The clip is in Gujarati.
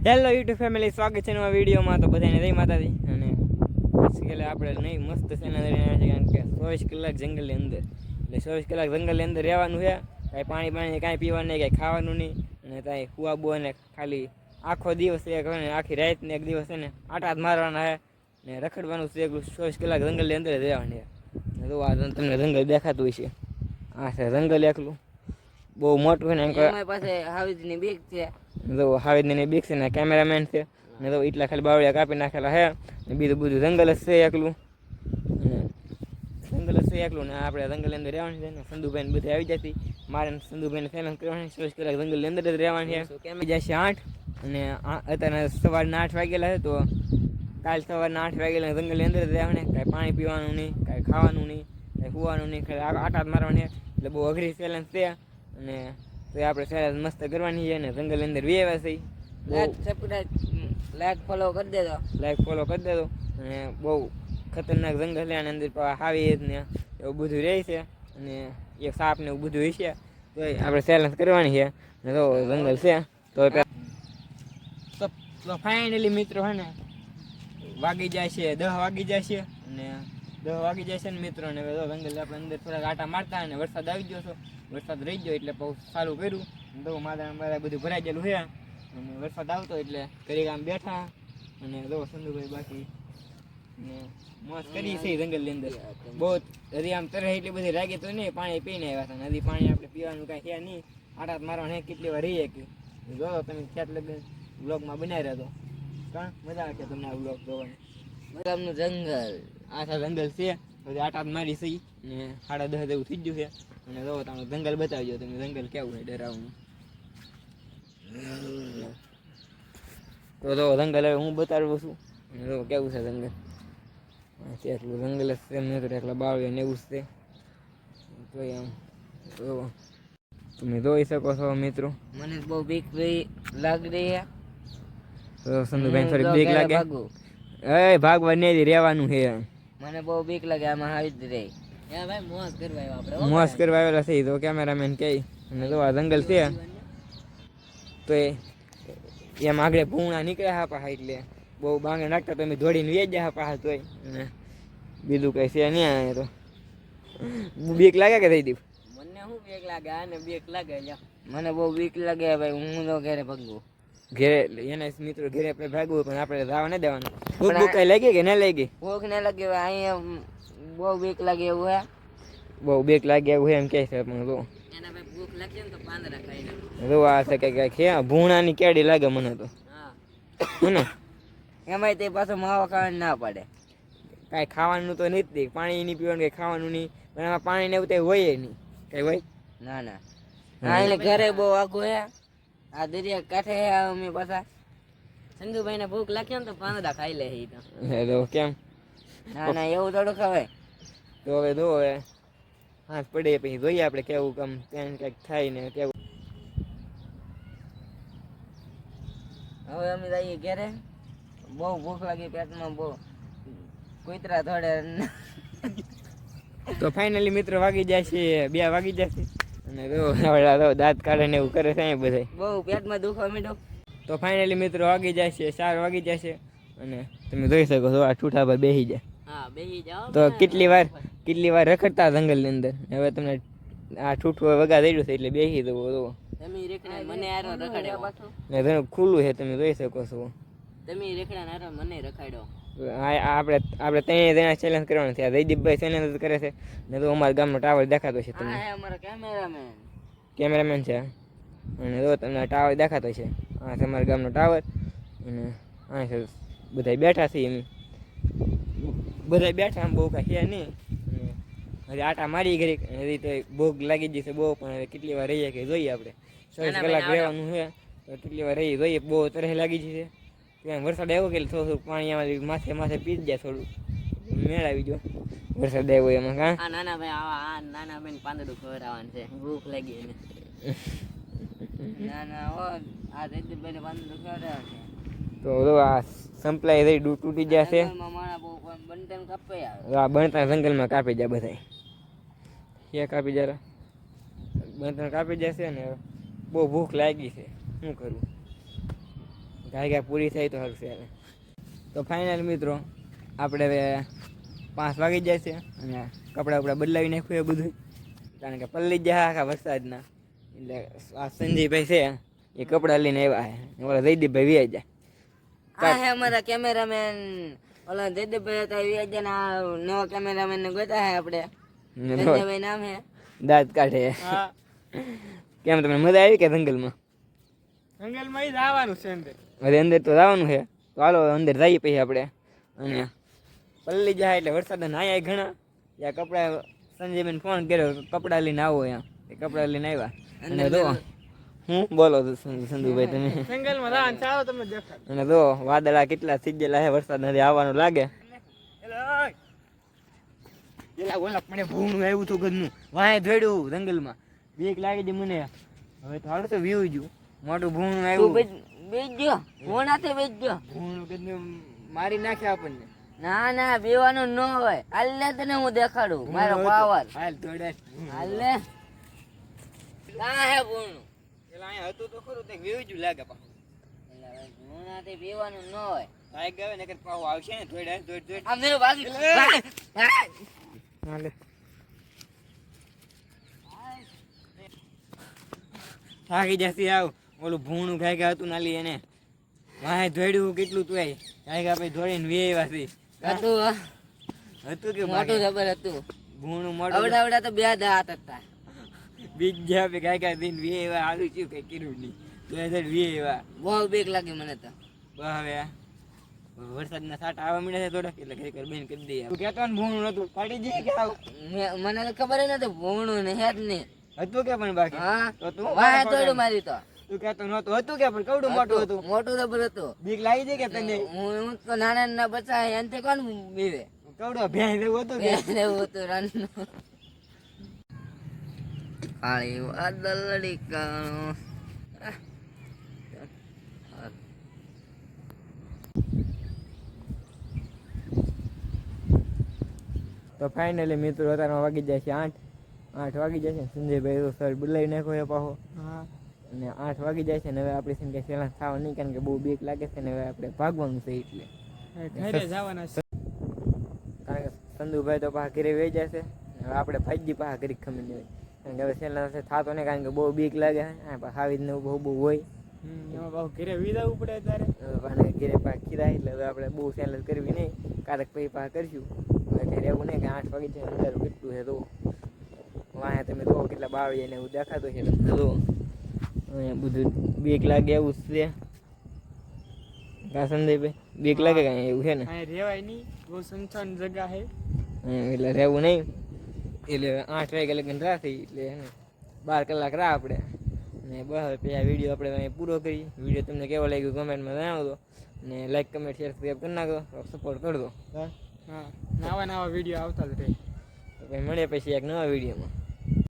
હેલો યુટ્યુબ ફેમિલી, સ્વાગત છે નવા વિડીયોમાં. તો બધાને જય માતાજી. અને આજકાલે આપણે નહીં મસ્ત સેના રહ્યા છે, કારણ કે 24 કલાક જંગલની અંદર, એટલે 24 કલાક જંગલની અંદર રહેવાનું છે. કાંઈ પાણી કાંઈ પીવાનું નહીં, કાંઈ ખાવાનું નહીં, અને કાંઈ ખુવાબુ અને ખાલી આખો દિવસ એક આખી રાતને એક દિવસ છે ને આટા જ મારવાના છે ને રખડવાનું છે. 24 કલાક જંગલની અંદર જ રહેવાનું છે. તો આ તમને જંગલ દેખાતું હોય છે. આ છે જંગલ એકલું, બહુ મોટું છે ને. અમારી પાસે હાવીજની બીક છે. તો હાવીજની બીક છે ને કેમેરામેન છે ને, તો એટલા ખાલી બાવળિયા કાપી નાખેલા હે ને. બીજું બધું જંગલ જ છે એકલું, જંગલ જ છે એકલું ને આપણે જંગલની અંદર રહેવાનું છે ને. સંધુભાઈ બધે આવી જતી, મારે સંધુભાઈને ફેમસ કરવાની. 24 કલાક જંગલની અંદર જ રહેવાની છે. કેમ જાય છે 8 અને અત્યારે સવારના 8 વાગેલા છે. તો કાલ સવારના 8 વાગેલા જંગલની અંદર જ રહેવાની. કાંઈ પાણી પીવાનું નહીં, કાંઈ ખાવાનું નહીં, કાંઈ સુવાનું નહીં, ખાલી આટા જ મારવાની છે. એટલે બહુ અઘરી ચેલેન્જ છે. અને તો આપણે ચેલેન્જ મસ્ત કરવાની છે ને જંગલની અંદર વેવા છે. લાઈક ફોલો કરી દેજો, લાઈક ફોલો કરી દેજો. અને બહુ ખતરનાક જંગલ છે, આની અંદર હાવી ને એવું બધું રહે છે, અને એક સાપ ને એવું બધું હોય છે. તો આપણે ચેલેન્જ કરવાની છે ને. તો જંગલ છે તો ફાઇનલી મિત્રો છે ને વાગી જાય છે 10 વાગી જાય છે, અને 10 વાગી જાય છે ને મિત્રો. ને હવે જંગલ આપણે અંદર થોડાક આટા મારતા, અને વરસાદ આવી ગયો છો, વરસાદ રહી ગયો એટલે બહુ સારું કર્યું. તો મારા બધું ભરાઈ ગયેલું છે, અને વરસાદ આવતો એટલે કરી આમ બેઠા. અને જો સંધુભાઈ બાકી ને મોજ કરી છે જંગલની અંદર. બહુ હજી આમ તરહ એટલી બધી લાગી તો નહીં, પાણી પીને આવ્યા હતા. નદી પાણી આપણે પીવાનું કાંઈ છે નહીં, આટાત મારવાનું કેટલી વાર રહીએ કે જો તમે ખ્યાત લગે બ્લોગમાં બનાવી રહ્યા તો કાં મજા આવે છે તમને આ બ્લોગ જોવાની. ગામનું જંગલ, આખા જંગલ છે. પછી આટાત મારી સહી ને 10:30 જેવું થઈ ગયું છે. અને જો તમે જંગલ બતાવજો, તમે જંગલ કેવું છે ડરાવનું. તો જો જંગલ હવે હું બતાડું છું, અને જો કેવું છે જંગલ. એટલું જંગલ જ છે, મેં તો એકલા બાવળિયા ને એવું જ છે. તો એમ તો તમે જોઈ શકો છો મિત્રો. મને બહુ બીક લાગી રહી છે. તો સંધુભાઈ થોડી બીક લાગે. એ ભાગવા નહીં, રહેવાનું છે. મને બહુ બીક લાગે આમાં હાવીજ રહી. ભાઈ મોજ કરવા આવ્યા આપણે, મોજ કરવા આવેલા છે. તો કેમેરામેન કહે. અને જો આ જંગલ છે તો એમ આગળ ભૂણા નીકળ્યા હા પાહા, એટલે બહુ બાંગે નાખતા તમે દોડીને વેચ હા પાહા. તોય બીજું કઈ છે નહીં. તો બીક લાગે કે થઈ દીપ? મને શું બીક લાગે? આને બીક લાગે. મને બહુ બીક લાગે ભાઈ. હું તો ઘરે ભાગું. ઘેરે એના મિત્રો ઘેરે આપણે ભાગવું, પણ આપણે જવા નહીં દેવાનું. ભૂખ કઈ લાગી કે ના લાગી? ભૂખ ના લાગે. અહીંયા બહુ બીક લાગે એવું હે. બહુ બીક લાગે એવું એમ કે છે. પણ જો એના ભાઈ ભૂખ લાગે ને તો પાંદડા ખાઈ લે. જો આ છે કે ભૂણાની કેડી લાગે મને તો. હા ને એમાંય તે પાછો માવા ખાવાની ના પડે. કાંઈ ખાવાનું તો નથી, પાણી નહીં પીવાનું, કંઈ ખાવાનું નહીં. પણ એમાં પાણી ને એવું કંઈ હોય નહીં. કઈ હોય ના ના. હા એટલે ઘરે બહુ આઘું હે. આ દરિયા કાંઠે હે અમે પાછા. સંધુભાઈ ને ભૂખ લાગે ને તો પાંદડા ખાઈ લે. તો કેમ? ના ના એવું થોડું ખવાય. તો હવે જો હવે હાથ પડે પછી જોઈએ આપણે કેવું કામ ત્યાં કંઈક થાય ને કેવું. હવે અમે જઈએ ઘરે. બહુ ભૂખ લાગી, પેટમાં બહુ કૂતરા થોડે. તો ફાઇનલી મિત્રો વાગી જાય છે 2 વાગી જશે. અને જો દાંત કાઢે ને એવું કરે છે બધા. બહુ પેટમાં દુખવા માંડ્યો. તો ફાઇનલી મિત્રો વાગી જાય છે 4 વાગી જાય છે. અને તમે જોઈ શકો છો આ ઠૂઠા પર બેસી જાય. હા બેસી જાઓ. તો કેટલી વાર રખડતા જંગલની અંદર. હવે તમને આ ઠૂઠું વગા દઈ છે એટલે બેસી દો. તો તમે રેખડા મને આરો રખડ્યો પાછો. ને ઘણું ખુલ્લું છે, તમે જોઈ શકો છો. તમે રેખડા આરો મને રખડ્યો. આપણે 3 જણા ચેલેન્જ કરવાનું છે. આ જયદીપભાઈ ચેલેન્જ કરે છે ને. તો અમારા ગામનો ટાવર દેખાતો છે તમને. હા અમારો કેમેરામેન છે. અને જો તમને ટાવર દેખાતો છે. આ છે અમારા ગામનો ટાવર. અને આ છે બધા બેઠા છે. એમ બધા બેઠા આમ બહુ કાંઈ છે નહીં. હજી આટા મારી ઘડી હજી તો ભોગ લાગી જશે બહુ. પણ હવે કેટલી વાર રહીએ કે જોઈએ આપણે. 24 કલાક રહેવાનું છે તો કેટલી વાર રહીએ જોઈએ. બહુ તરહ લાગી જશે. ત્યાં વરસાદ આવ્યો કે થોડું પાણી આમાં માથે પી જ જાય. થોડું મેળ આવી ગયો વરસાદ આવ્યો એમાં. કાં આ નાના ભાઈ આ નાના બેન પાંદડું ખવડાવવાનું છે. ભૂખ લાગી એને. નાના હો આ જયદીપભાઈને પાંદડું ખવડાવવાનું છે. તો આ સંપલાઈ રહી તૂટી જશે. હા બનતા જંગલમાં કાપી જાય બધા. ક્યાં કાપી જરા બનતા કાપી જશે ને. બહુ ભૂખ લાગી છે, શું કરું. ગાય પૂરી થાય તો સારું છે હવે. તો ફાઇનલ મિત્રો આપણે હવે 5 વાગી જાય છે અને કપડાં બપડા બદલાવી નાખ્યું એ બધું, કારણ કે પલ્લી જાય આખા વરસાદના. એટલે આ સંજીભાઈ છે એ કપડાં લઈને આવ્યા છે, ઓલા જયદીપભાઈ વ્યાઈ જાય. આ હે અમારા કેમેરામેન, ઓલા જયદેવભાઈ હતા વિયાજના નવા કેમેરામેન ને ગોતા હે આપણે. સંજયભાઈ નામ હે. દાંત કાઢે. કેમ તમને મજા આવી કે જંગલમાં? જંગલમાં જ આવવાનું છે અંદર. હવે અંદર તો જવાનું છે, તો હાલો અંદર જઈએ પછી આપણે. અને પલ્લી જાય એટલે વરસાદ નાયા ઘણા. ત્યાં કપડા સંજયભાઈને ફોન કર્યો કપડાં લઈને આવો અહીંયા, એ કપડાં લઈને આવ્યા. અને જો હું બોલો સંધુભાઈ તમે? જંગલમાં જવાનું ચાલો તમને દેખાડ. અને જો વાદળા કેટલા સીજેલા છે, વરસાદ નથી આવવાનું લાગે. પેલા ઓલા મને ભૂણું આવ્યું હતું ઘરનું, વાંહે ધોડ્યું જંગલમાં, બીક લાગી હતી મને. હવે તો હાલ તો વ્યૂ ગયું, મોટું ભૂણું તું આવ્યું. બેસજો, હું નાથી બેસજો. ભૂણું ઘરનું મારી નાખ્યા આપણને. ના ના બેવાનું ન હોય. હાલ ને તને હું દેખાડું મારો પાવર. હાલ ધોડે. હાલ ને કાં હે ભૂણું? પેલા અહીંયા હતું તો ખરું, તે વ્યૂ જ લાગે પાછું. હું નાથી બેવાનું ન હોય. લાઈક ગયો ને કે પાછું આવશે ને ધોડે ધોડ. આમ મેરો બાજુ હાલે થાકી જતી આવ. ઓલું ભૂણું ગાયકા હતું નાલી એને વાહે ધોડ્યું કેટલું તું ગાયકા પછી ધોડીને વેવા હતી. હતું હતું કે મોટું જબર હતું. ભૂણું મોટું આવડા આવડા તો બે દાંત હતા. બીજા પે ગાયકા દઈને વેવા આલું છું કઈ કર્યું નહીં તો એ વેવા. બહુ બીક લાગી મને તો. હવે વરસાદના સાટ આવવા મળ્યા છે થોડાક, એટલે ઘરે ઘર બેન કરી દઈએ. તું કહેતો ને ભૂણું નતું કાઢી દઈએ કે આવ? મને તો ખબર જ નથી ભૂણું ને હે જ નહીં. હતું કે પણ બાકી હા તો તું વાહ તોડ્યું મારી તો. તું કહેતો નતું, હતું કે પણ કવડું મોટું હતું. મોટું જબર હતું. બીક લાગી જાય કે તને? હું તો નાના નાના બચ્ચા એનથી કોણ બીવે? કવડો ભેંસ જેવું હતું કે? એવું હતું રનનું. કાળી વાદળડી કાણું. તો ફાઇનલી મિત્રો અત્યારમાં વાગી જાય છે 8 વાગી જાય છે. સંજયભાઈ તો સર બદલાવી નાખ્યો એ પાછો. અને 8 વાગી જાય છે ને હવે આપણી છે ને કંઈ સહેલા થવા નહીં, કારણ કે બહુ બીક લાગે છે ને હવે આપણે ભાગવાનું છે. એટલે ઘરે જવાના છે. કારણ કે સંધુભાઈ તો પાછા ઘરે વહી જાય છે, હવે આપણે ભાઈજી પાછા ઘરે ખમી નહીં હોય, કારણ કે હવે સહેલા થતો નહીં, કારણ કે બહુ બીક લાગે. હાવી ને બહુ હોય એમાં બહુ ઘરે વિદાવું પડે ત્યારે. હવે ઘરે પાછા ખીરાય, એટલે હવે આપણે બહુ સહેલા કરવી નહીં, કારક પછી પાછા કરશું. ઘરે એવું નહીં કે 8 વાગે છે અંધારું કેટલું છે. તો વાંહે તમે જો કેટલા બાવળીએ ને એવું દેખાતું છે. જો અહીંયા બધું બીક લાગે એવું છે. કા સંદીપભાઈ બીક લાગે કાંઈ એવું છે ને? અહીંયા રહેવાય નહીં, બહુ સુનસાન જગ્યા છે. એટલે રહેવું નહીં. એટલે 8 વાગે લગન રાખી, એટલે 12 કલાક રાહ આપણે. ને બસ પછી આ વિડીયો આપણે અહીંયા પૂરો કરીએ. વિડીયો તમને કેવો લાગ્યો કમેન્ટમાં જણાવજો, ને લાઈક કમેન્ટ શેર સબસ્ક્રાઈબ કરી નાખો, સપોર્ટ કરજો. હા નવા નવા વિડીયો આવતા જ રહે. તો પછી મળીએ પછી એક નવા વિડીયોમાં.